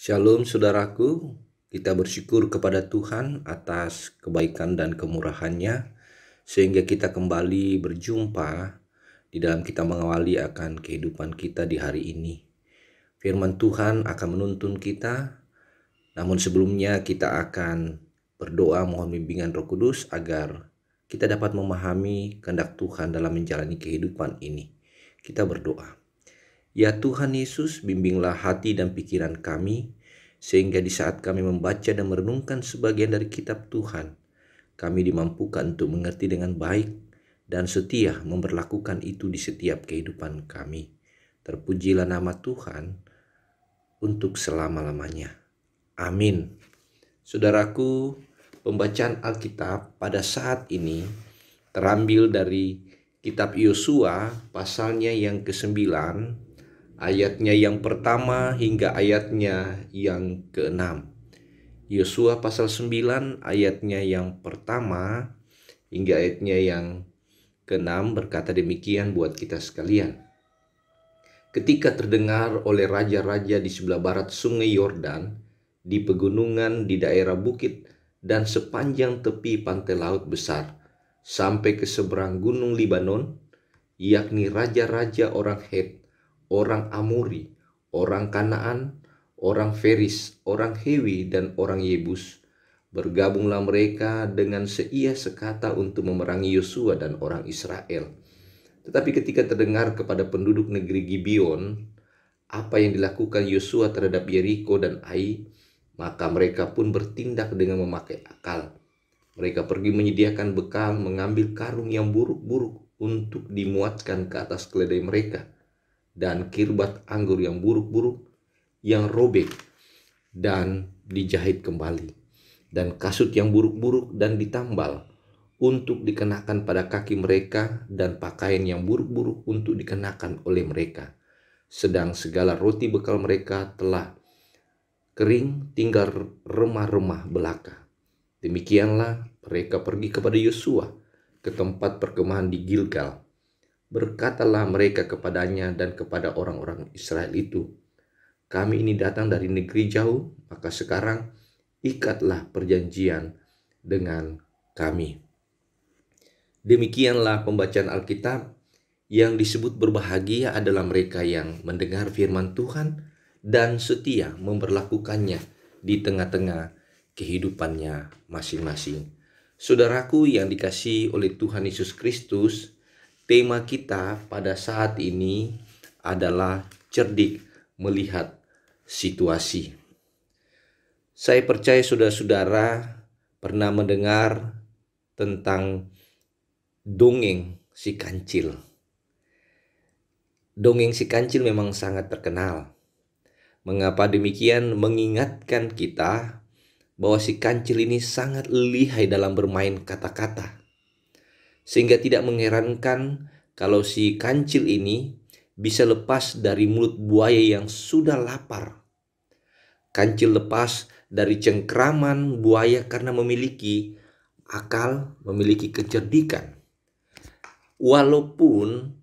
Shalom saudaraku, kita bersyukur kepada Tuhan atas kebaikan dan kemurahan-Nya sehingga kita kembali berjumpa di dalam kita mengawali akan kehidupan kita di hari ini. Firman Tuhan akan menuntun kita, namun sebelumnya kita akan berdoa mohon bimbingan Roh Kudus agar kita dapat memahami kehendak Tuhan dalam menjalani kehidupan ini. Kita berdoa. Ya Tuhan Yesus, bimbinglah hati dan pikiran kami, sehingga di saat kami membaca dan merenungkan sebagian dari kitab Tuhan, kami dimampukan untuk mengerti dengan baik dan setia memberlakukan itu di setiap kehidupan kami. Terpujilah nama Tuhan untuk selama-lamanya. Amin. Saudaraku, pembacaan Alkitab pada saat ini terambil dari kitab Yosua pasalnya yang ke-9, ayatnya yang pertama hingga ayatnya yang ke-6. Yosua pasal 9 ayatnya yang pertama hingga ayatnya yang ke-6 berkata demikian buat kita sekalian. Ketika terdengar oleh raja-raja di sebelah barat sungai Yordan, di pegunungan di daerah bukit dan sepanjang tepi pantai laut besar, sampai ke seberang gunung Libanon, yakni raja-raja orang Het, orang Amori, orang Kanaan, orang Feris, orang Hewi, dan orang Yebus. Bergabunglah mereka dengan seia sekata untuk memerangi Yosua dan orang Israel. Tetapi ketika terdengar kepada penduduk negeri Gibeon apa yang dilakukan Yosua terhadap Yeriko dan Ai, maka mereka pun bertindak dengan memakai akal. Mereka pergi menyediakan bekal, mengambil karung yang buruk-buruk untuk dimuatkan ke atas keledai mereka, dan kirbat anggur yang buruk-buruk yang robek dan dijahit kembali, dan kasut yang buruk-buruk dan ditambal untuk dikenakan pada kaki mereka, dan pakaian yang buruk-buruk untuk dikenakan oleh mereka. Sedang segala roti bekal mereka telah kering, tinggal remah-remah belaka. Demikianlah mereka pergi kepada Yosua ke tempat perkemahan di Gilgal. Berkatalah mereka kepadanya dan kepada orang-orang Israel itu, kami ini datang dari negeri jauh, maka sekarang ikatlah perjanjian dengan kami. Demikianlah pembacaan Alkitab. Yang disebut berbahagia adalah mereka yang mendengar firman Tuhan dan setia memberlakukannya di tengah-tengah kehidupannya masing-masing. Saudaraku yang dikasihi oleh Tuhan Yesus Kristus, tema kita pada saat ini adalah cerdik melihat situasi. Saya percaya saudara-saudara pernah mendengar tentang dongeng si kancil. Dongeng si kancil memang sangat terkenal. Mengapa demikian? Mengingatkan kita bahwa si kancil ini sangat lihai dalam bermain kata-kata. Sehingga tidak mengherankan kalau si kancil ini bisa lepas dari mulut buaya yang sudah lapar. Kancil lepas dari cengkraman buaya karena memiliki akal, memiliki kecerdikan. Walaupun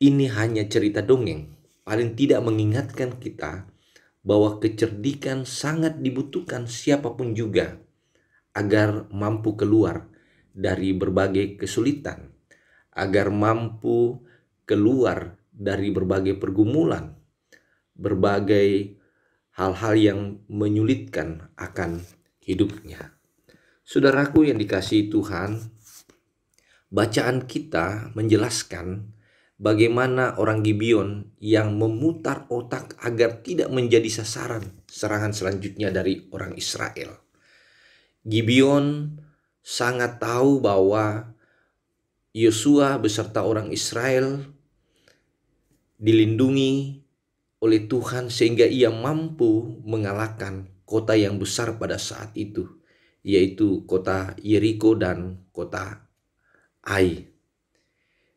ini hanya cerita dongeng, paling tidak mengingatkan kita bahwa kecerdikan sangat dibutuhkan siapapun juga agar mampu keluar dari berbagai kesulitan, agar mampu keluar dari berbagai pergumulan, berbagai hal-hal yang menyulitkan akan hidupnya. Saudaraku yang dikasihi Tuhan, bacaan kita menjelaskan bagaimana orang Gibeon yang memutar otak agar tidak menjadi sasaran serangan selanjutnya dari orang Israel. Gibeon sangat tahu bahwa Yosua beserta orang Israel dilindungi oleh Tuhan sehingga ia mampu mengalahkan kota yang besar pada saat itu, yaitu kota Yeriko dan kota Ai.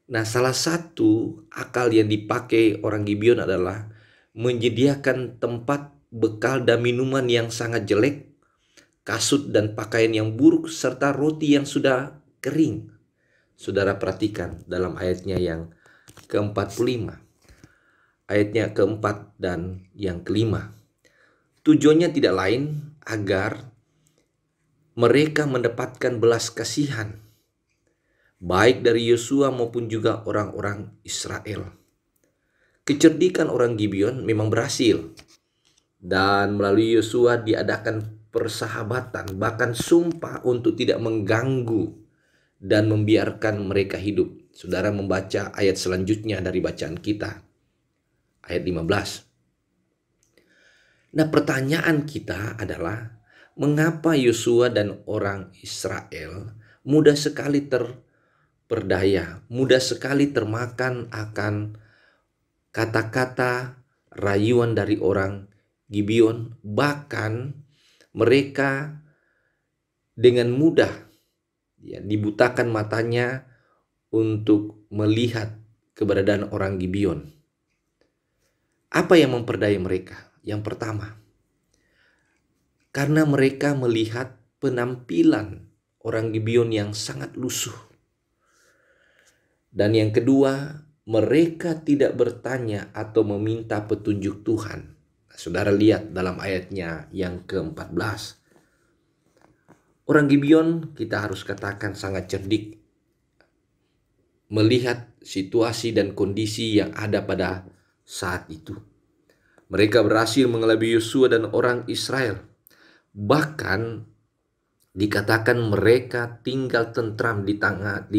Nah, salah satu akal yang dipakai orang Gibeon adalah menyediakan tempat bekal dan minuman yang sangat jelek, kasut dan pakaian yang buruk, serta roti yang sudah kering. Saudara perhatikan dalam ayatnya yang ke-45, ayatnya keempat dan yang kelima. Tujuannya tidak lain agar mereka mendapatkan belas kasihan, baik dari Yosua maupun juga orang-orang Israel. Kecerdikan orang Gibeon memang berhasil, dan melalui Yosua diadakan persahabatan, bahkan sumpah untuk tidak mengganggu dan membiarkan mereka hidup. Saudara membaca ayat selanjutnya dari bacaan kita, ayat 15. Nah, pertanyaan kita adalah, mengapa Yosua dan orang Israel mudah sekali terperdaya, mudah sekali termakan akan kata-kata rayuan dari orang Gibeon, bahkan mereka dengan mudah dibutakan matanya untuk melihat keberadaan orang Gibeon. Apa yang memperdaya mereka? Yang pertama, karena mereka melihat penampilan orang Gibeon yang sangat lusuh. Dan yang kedua, mereka tidak bertanya atau meminta petunjuk Tuhan. Saudara lihat dalam ayatnya yang ke-14. Orang Gibeon, kita harus katakan, sangat cerdik melihat situasi dan kondisi yang ada pada saat itu. Mereka berhasil mengelabui Yosua dan orang Israel. Bahkan dikatakan mereka tinggal tentram di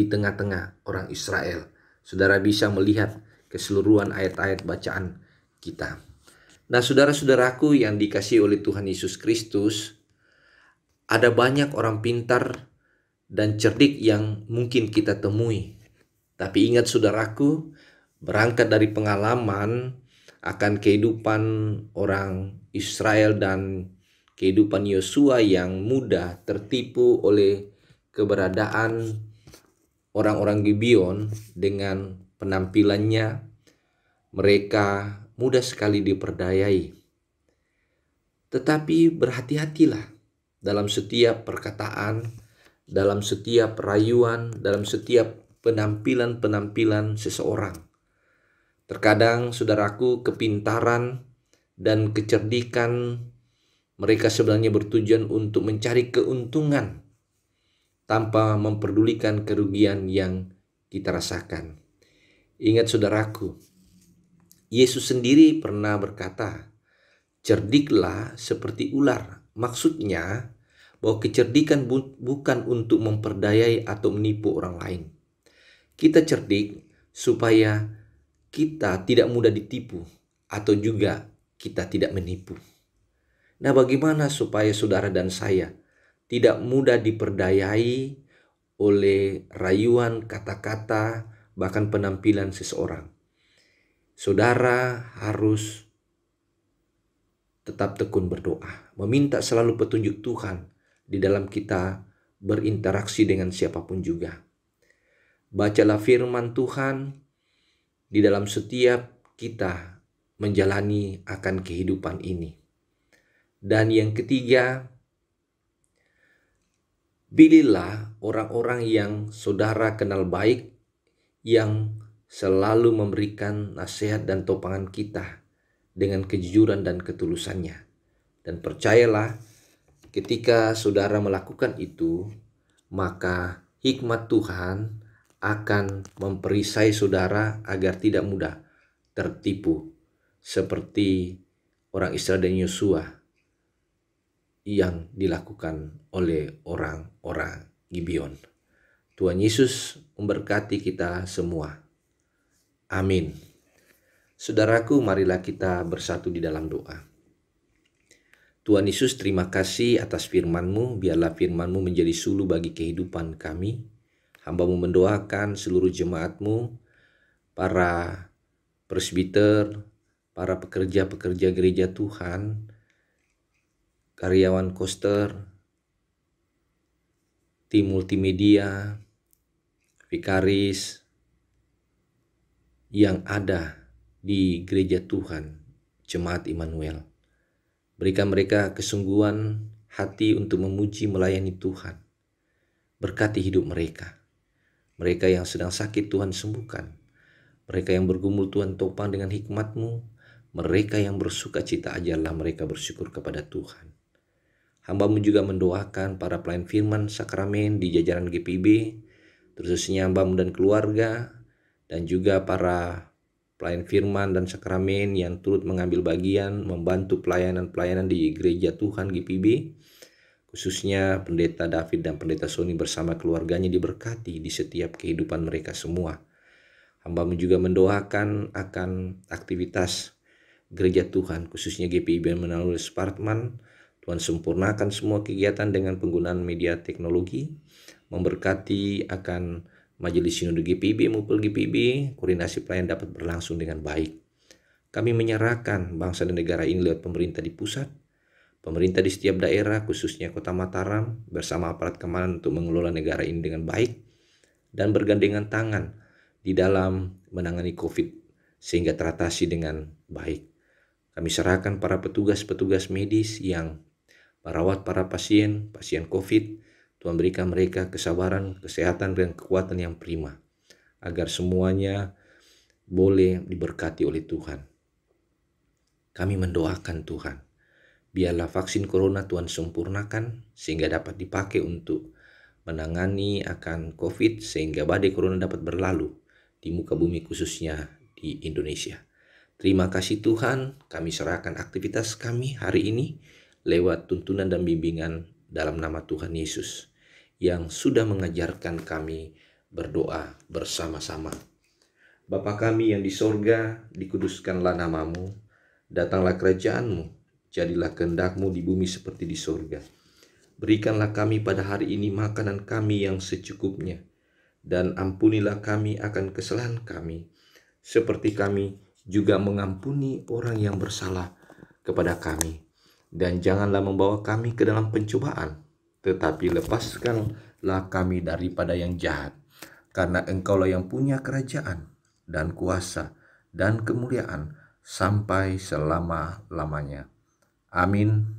tengah-tengah orang Israel. Saudara bisa melihat keseluruhan ayat-ayat bacaan kita. Nah, saudara-saudaraku yang dikasihi oleh Tuhan Yesus Kristus, ada banyak orang pintar dan cerdik yang mungkin kita temui. Tapi ingat saudaraku, berangkat dari pengalaman akan kehidupan orang Israel dan kehidupan Yosua yang mudah tertipu oleh keberadaan orang-orang Gibeon dengan penampilannya, mereka mudah sekali diperdayai. Tetapi berhati-hatilah dalam setiap perkataan, dalam setiap rayuan, dalam setiap penampilan-penampilan seseorang. Terkadang saudaraku, kepintaran dan kecerdikan mereka sebenarnya bertujuan untuk mencari keuntungan tanpa memperdulikan kerugian yang kita rasakan. Ingat saudaraku, Yesus sendiri pernah berkata, "Cerdiklah seperti ular." Maksudnya bahwa kecerdikan bukan untuk memperdayai atau menipu orang lain. Kita cerdik supaya kita tidak mudah ditipu atau juga kita tidak menipu. Nah, bagaimana supaya saudara dan saya tidak mudah diperdayai oleh rayuan kata-kata, bahkan penampilan seseorang? Saudara harus tetap tekun berdoa, meminta selalu petunjuk Tuhan di dalam kita berinteraksi dengan siapapun juga. Bacalah firman Tuhan di dalam setiap kita menjalani akan kehidupan ini. Dan yang ketiga, pilihlah orang-orang yang saudara kenal baik, yang selalu memberikan nasihat dan topangan kita dengan kejujuran dan ketulusannya. Dan percayalah, ketika saudara melakukan itu, maka hikmat Tuhan akan memperisai saudara agar tidak mudah tertipu seperti orang Israel dan Yosua yang dilakukan oleh orang-orang Gibeon. Tuhan Yesus memberkati kita semua. Amin. Saudaraku, marilah kita bersatu di dalam doa. Tuhan Yesus, terima kasih atas firman-Mu. Biarlah firman-Mu menjadi suluh bagi kehidupan kami. Hamba-Mu mendoakan seluruh jemaat-Mu, para presbiter, para pekerja-pekerja gereja Tuhan, karyawan koster, tim multimedia, vikaris yang ada di gereja Tuhan, Jemaat Immanuel. Berikan mereka kesungguhan hati untuk memuji melayani Tuhan. Berkati hidup mereka. Mereka yang sedang sakit Tuhan sembuhkan. Mereka yang bergumul Tuhan topang dengan hikmat-Mu. Mereka yang bersuka cita ajarlah mereka bersyukur kepada Tuhan. Hamba-Mu juga mendoakan para pelayan firman sakramen di jajaran GPIB, khususnya hamba-Mu dan keluarga, dan juga para pelayan firman dan sakramen yang turut mengambil bagian membantu pelayanan-pelayanan di gereja Tuhan GPIB, khususnya Pendeta David dan Pendeta Sony bersama keluarganya diberkati di setiap kehidupan mereka semua. Hamba-Mu juga mendoakan akan aktivitas gereja Tuhan, khususnya GPIB melalui Spartman. Tuhan sempurnakan semua kegiatan dengan penggunaan media teknologi, memberkati akan Majelis Sinode GPIB maupun GPIB, koordinasi pelayan dapat berlangsung dengan baik. Kami menyerahkan bangsa dan negara ini lewat pemerintah di pusat, pemerintah di setiap daerah, khususnya Kota Mataram, bersama aparat keamanan untuk mengelola negara ini dengan baik dan bergandengan tangan di dalam menangani COVID sehingga teratasi dengan baik. Kami serahkan para petugas-petugas medis yang merawat para pasien COVID. Tuhan berikan mereka kesabaran, kesehatan, dan kekuatan yang prima, agar semuanya boleh diberkati oleh Tuhan. Kami mendoakan Tuhan, biarlah vaksin corona Tuhan sempurnakan, sehingga dapat dipakai untuk menangani akan COVID, sehingga badai corona dapat berlalu di muka bumi khususnya di Indonesia. Terima kasih Tuhan, kami serahkan aktivitas kami hari ini lewat tuntunan dan bimbingan dalam nama Tuhan Yesus yang sudah mengajarkan kami berdoa bersama-sama. Bapa kami yang di sorga, dikuduskanlah namamu, datanglah kerajaanmu, jadilah kehendak-Mu di bumi seperti di sorga. Berikanlah kami pada hari ini makanan kami yang secukupnya, dan ampunilah kami akan kesalahan kami, seperti kami juga mengampuni orang yang bersalah kepada kami. Dan janganlah membawa kami ke dalam pencobaan, tetapi lepaskanlah kami daripada yang jahat. Karena Engkaulah yang punya kerajaan dan kuasa dan kemuliaan sampai selama-lamanya. Amin.